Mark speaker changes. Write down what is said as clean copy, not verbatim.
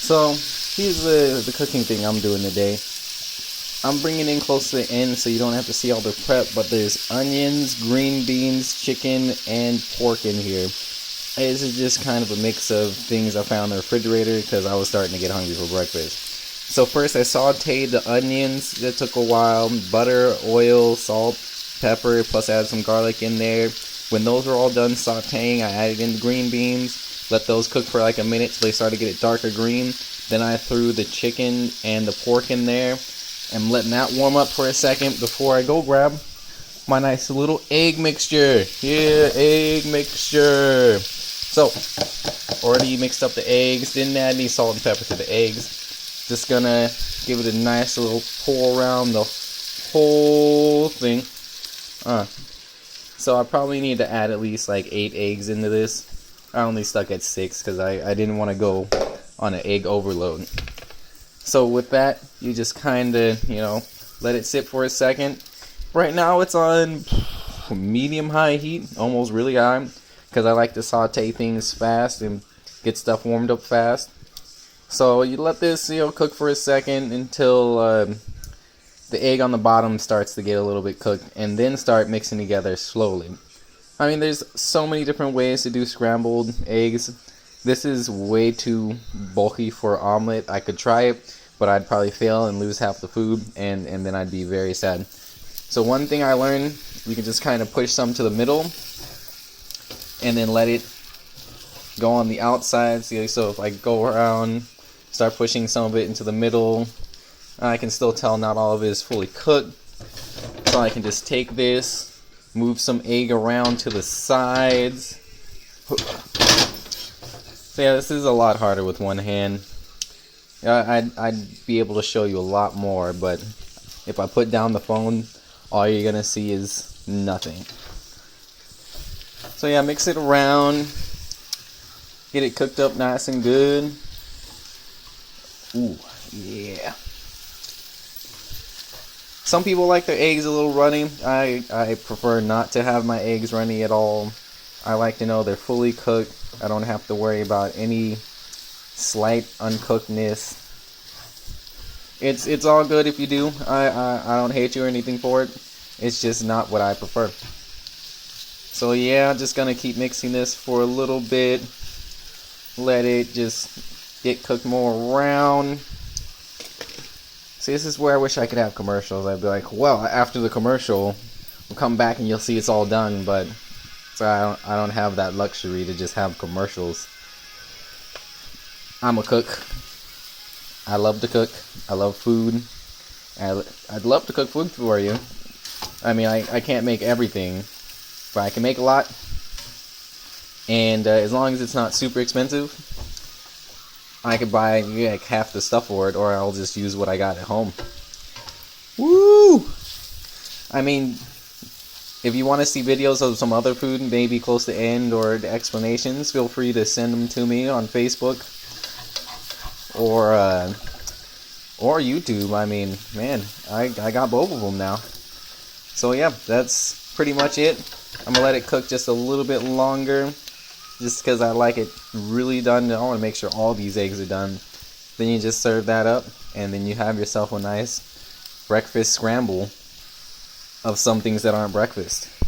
Speaker 1: So here's the cooking thing I'm doing today. I'm bringing in close to the end so you don't have to see all the prep, but there's onions, green beans, chicken, and pork in here. This is just kind of a mix of things I found in the refrigerator because I was starting to get hungry for breakfast. So first I sauteed the onions. That took a while. Butter, oil, salt, pepper, plus I added some garlic in there. When those were all done sauteing, I added in the green beans. Let those cook for like a minute till they started to get darker green. Then I threw the chicken and the pork in there. I'm letting that warm up for a second before I go grab my nice little egg mixture. Yeah, egg mixture. So, already mixed up the eggs. Didn't add any salt and pepper to the eggs. Just gonna give it a nice little pour around the whole thing. So I probably need to add at least like 8 eggs into this. I only stuck at 6 because I didn't want to go on an egg overload. So with that, you just kind of, let it sit for a second. Right now it's on medium-high heat, almost really high, because I like to saute things fast and get stuff warmed up fast. So you let this, cook for a second until the egg on the bottom starts to get a little bit cooked, and then start mixing together slowly. I mean, there's so many different ways to do scrambled eggs. This is way too bulky for omelet. I could try it, but I'd probably fail and lose half the food, and then I'd be very sad. So one thing I learned, you can just kind of push some to the middle, and then let it go on the outside. So if I go around, start pushing some of it into the middle, I can still tell not all of it is fully cooked. So I can just take this, move some egg around to the sides. So yeah, this is a lot harder with one hand. I'd be able to show you a lot more, but if I put down the phone, all you're gonna see is nothing. So yeah, mix it around, get it cooked up nice and good. Ooh, yeah. Some people like their eggs a little runny. I prefer not to have my eggs runny at all. I like to know they're fully cooked. I don't have to worry about any slight uncookedness. It's all good if you do. I don't hate you or anything for it. It's just not what I prefer. So yeah, just gonna keep mixing this for a little bit. Let it just get cooked more around. See, this is where I wish I could have commercials. I'd be like, well, after the commercial, we'll come back and you'll see it's all done. But so I don't have that luxury to just have commercials. I'm a cook. I love to cook. I love food. I'd love to cook food for you. I mean, I can't make everything, but I can make a lot. And as long as it's not super expensive, I could buy like half the stuff for it, or I'll just use what I got at home. Woo! I mean, if you want to see videos of some other food, maybe close to end or the explanations, feel free to send them to me on Facebook or YouTube. I mean, man, I got both of them now. So yeah, that's pretty much it. I'm gonna let it cook just a little bit longer, just because I like it really done. I want to make sure all these eggs are done. Then you just serve that up, and then you have yourself a nice breakfast scramble of some things that aren't breakfast.